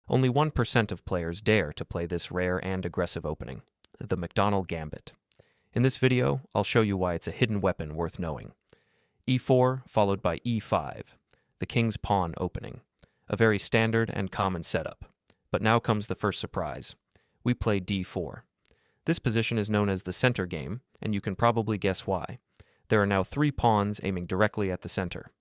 Only 1% of players dare to play this rare and aggressive opening, the McDonald Gambit. In this video, I'll show you why it's a hidden weapon worth knowing. e4 followed by e5, the king's pawn opening. A very standard and common setup. But now comes the first surprise. We play d4. This position is known as the center game, and you can probably guess why. There are now 3 pawns aiming directly at the center.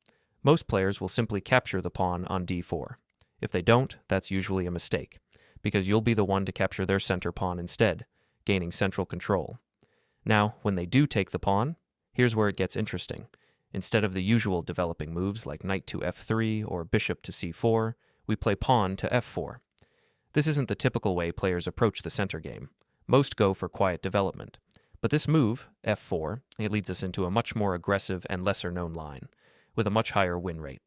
Most players will simply capture the pawn on d4. If they don't, that's usually a mistake, because you'll be the one to capture their center pawn instead, gaining central control. Now, when they do take the pawn, here's where it gets interesting. Instead of the usual developing moves like knight to f3 or bishop to c4, we play pawn to f4. This isn't the typical way players approach the center game. Most go for quiet development. But this move, f4, it leads us into a much more aggressive and lesser-known line, with a much higher win rate.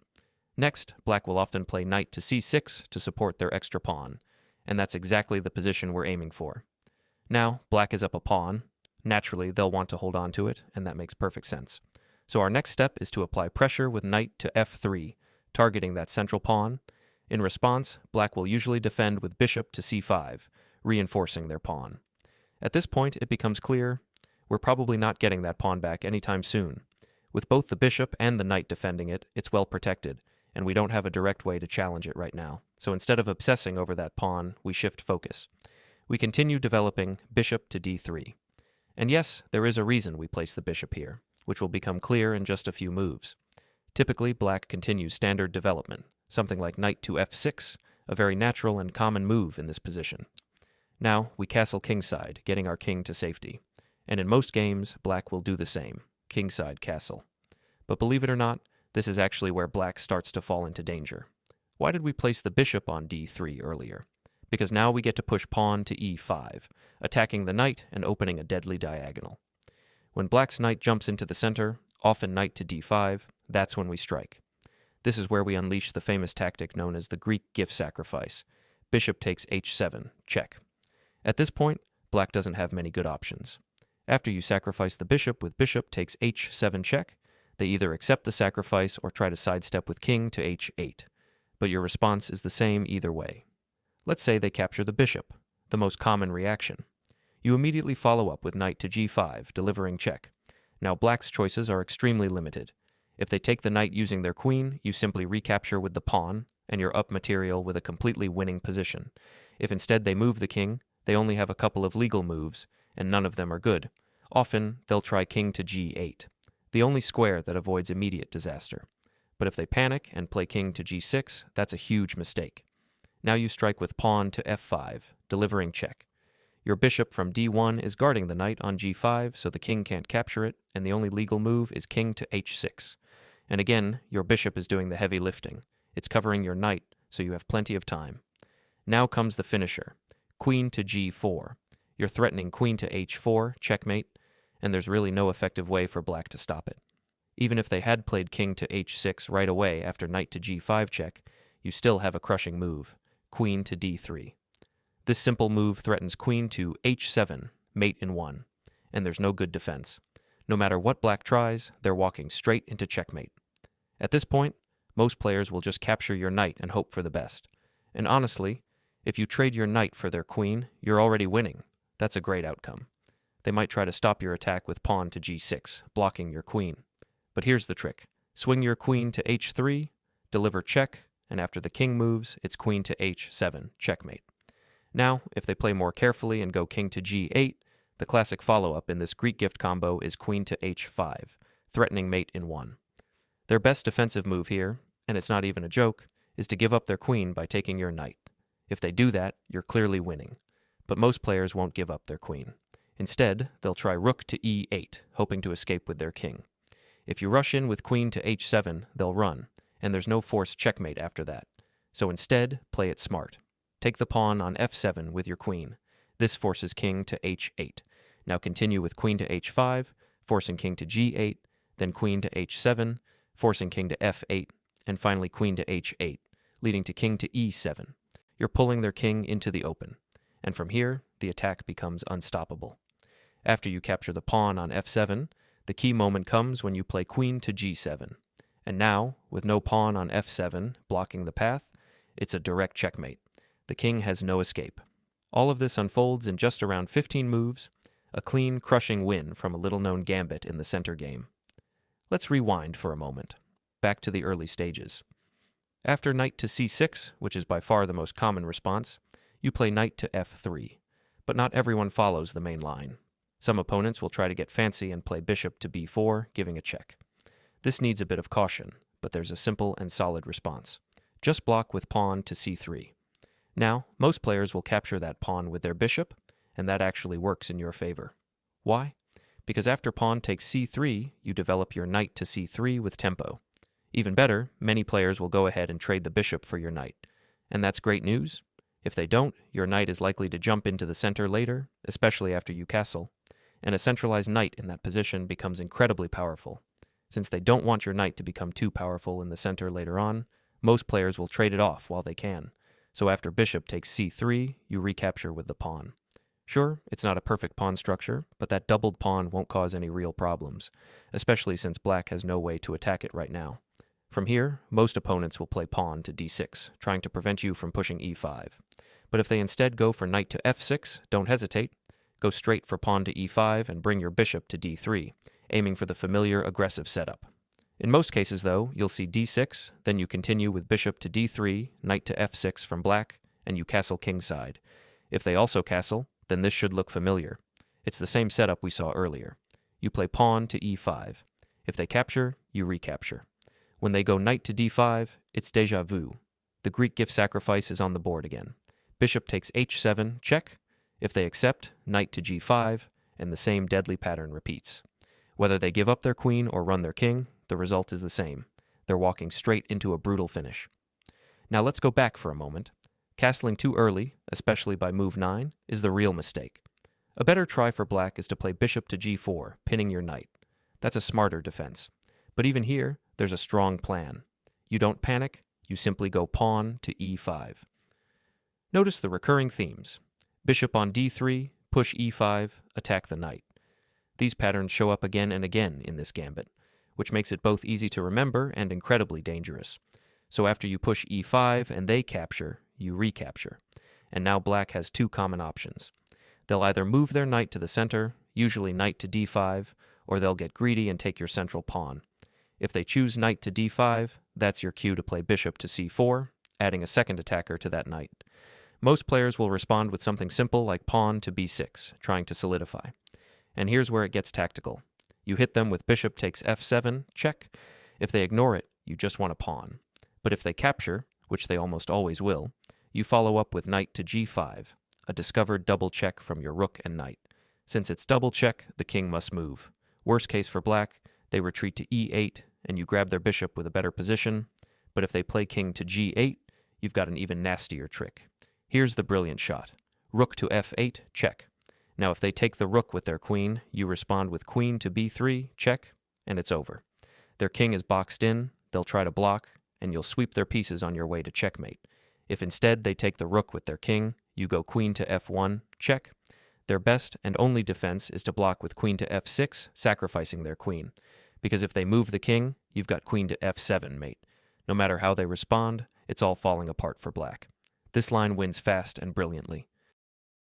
Next, black will often play knight to c6 to support their extra pawn, and that's exactly the position we're aiming for. Now, black is up a pawn. Naturally, they'll want to hold on to it, and that makes perfect sense. So our next step is to apply pressure with knight to f3, targeting that central pawn. In response, black will usually defend with bishop to c5, reinforcing their pawn. At this point, it becomes clear we're probably not getting that pawn back anytime soon. With both the bishop and the knight defending it, it's well protected, and we don't have a direct way to challenge it right now. So instead of obsessing over that pawn, we shift focus. We continue developing bishop to d3. And yes, there is a reason we place the bishop here, which will become clear in just a few moves. Typically, black continues standard development, something like knight to f6, a very natural and common move in this position. Now, we castle kingside, getting our king to safety. And in most games, black will do the same, kingside castle. But believe it or not, this is actually where black starts to fall into danger. Why did we place the bishop on d3 earlier? Because now we get to push pawn to e5, attacking the knight and opening a deadly diagonal. When black's knight jumps into the center, often knight to d5, that's when we strike. This is where we unleash the famous tactic known as the Greek gift sacrifice. Bishop takes h7, check. At this point, black doesn't have many good options. After you sacrifice the bishop with bishop takes h7 check, they either accept the sacrifice or try to sidestep with king to h8. But your response is the same either way. Let's say they capture the bishop, the most common reaction. You immediately follow up with knight to g5, delivering check. Now black's choices are extremely limited. If they take the knight using their queen, you simply recapture with the pawn, and you're up material with a completely winning position. If instead they move the king, they only have a couple of legal moves, and none of them are good. Often, they'll try king to g8, the only square that avoids immediate disaster. But if they panic and play king to g6, that's a huge mistake. Now you strike with pawn to f5, delivering check. Your bishop from d1 is guarding the knight on g5, so the king can't capture it, and the only legal move is king to h6. And again, your bishop is doing the heavy lifting. It's covering your knight, so you have plenty of time. Now comes the finisher. Queen to g4. You're threatening queen to h4, checkmate, and there's really no effective way for black to stop it. Even if they had played king to h6 right away after knight to g5 check, you still have a crushing move, queen to d3. This simple move threatens queen to h7, mate in 1, and there's no good defense. No matter what black tries, they're walking straight into checkmate. At this point, most players will just capture your knight and hope for the best. And honestly, if you trade your knight for their queen, you're already winning. That's a great outcome. They might try to stop your attack with pawn to g6, blocking your queen. But here's the trick. Swing your queen to h3, deliver check, and after the king moves, it's queen to h7, checkmate. Now, if they play more carefully and go king to g8, the classic follow-up in this Greek gift combo is queen to h5, threatening mate in 1. Their best defensive move here, and it's not even a joke, is to give up their queen by taking your knight. If they do that, you're clearly winning. But most players won't give up their queen. Instead, they'll try rook to e8, hoping to escape with their king. If you rush in with queen to h7, they'll run, and there's no forced checkmate after that. So instead, play it smart. Take the pawn on f7 with your queen. This forces king to h8. Now continue with queen to h5, forcing king to g8, then queen to h7, forcing king to f8, and finally queen to h8, leading to king to e7. You're pulling their king into the open, and from here, the attack becomes unstoppable. After you capture the pawn on f7, the key moment comes when you play queen to g7. And now, with no pawn on f7 blocking the path, it's a direct checkmate. the king has no escape. All of this unfolds in just around 15 moves, a clean, crushing win from a little-known gambit in the center game. Let's rewind for a moment, back to the early stages. After knight to c6, which is by far the most common response, you play knight to f3, but not everyone follows the main line. Some opponents will try to get fancy and play bishop to b4, giving a check. This needs a bit of caution, but there's a simple and solid response. Just block with pawn to c3. Now, most players will capture that pawn with their bishop, and that actually works in your favor. Why? Because after pawn takes c3, you develop your knight to c3 with tempo. Even better, many players will go ahead and trade the bishop for your knight. And that's great news. If they don't, your knight is likely to jump into the center later, especially after you castle, and a centralized knight in that position becomes incredibly powerful. Since they don't want your knight to become too powerful in the center later on, most players will trade it off while they can. So after bishop takes c3, you recapture with the pawn. Sure, it's not a perfect pawn structure, but that doubled pawn won't cause any real problems, especially since black has no way to attack it right now. From here, most opponents will play pawn to d6, trying to prevent you from pushing e5. But if they instead go for knight to f6, don't hesitate. Go straight for pawn to e5 and bring your bishop to d3, aiming for the familiar aggressive setup. In most cases, though, you'll see d6, then you continue with bishop to d3, knight to f6 from black, and you castle kingside. If they also castle, then this should look familiar. It's the same setup we saw earlier. You play pawn to e5. If they capture, you recapture. When they go knight to d5, it's déjà vu. The Greek gift sacrifice is on the board again. Bishop takes h7, check. If they accept, knight to g5, and the same deadly pattern repeats. Whether they give up their queen or run their king, the result is the same. They're walking straight into a brutal finish. Now let's go back for a moment. Castling too early, especially by move 9, is the real mistake. A better try for black is to play bishop to g4, pinning your knight. That's a smarter defense. But even here, there's a strong plan. You don't panic, you simply go pawn to e5. Notice the recurring themes. Bishop on d3, push e5, attack the knight. These patterns show up again and again in this gambit, which makes it both easy to remember and incredibly dangerous. So after you push e5 and they capture, you recapture. And now black has two common options. They'll either move their knight to the center, usually knight to d5, or they'll get greedy and take your central pawn. If they choose knight to d5, that's your cue to play bishop to c4, adding a second attacker to that knight. Most players will respond with something simple like pawn to b6, trying to solidify. And here's where it gets tactical. You hit them with bishop takes f7, check. If they ignore it, you just want a pawn. But if they capture, which they almost always will, you follow up with knight to g5, a discovered double check from your rook and knight. Since it's double check, the king must move. Worst case for black, they retreat to e8, and you grab their bishop with a better position. But if they play king to g8, you've got an even nastier trick. Here's the brilliant shot. Rook to f8, check. Now if they take the rook with their queen, you respond with queen to b3, check, and it's over. Their king is boxed in, they'll try to block, and you'll sweep their pieces on your way to checkmate. If instead they take the rook with their king, you go queen to f1, check. Their best and only defense is to block with queen to f6, sacrificing their queen. Because if they move the king, you've got queen to f7, mate. No matter how they respond, it's all falling apart for black. This line wins fast and brilliantly.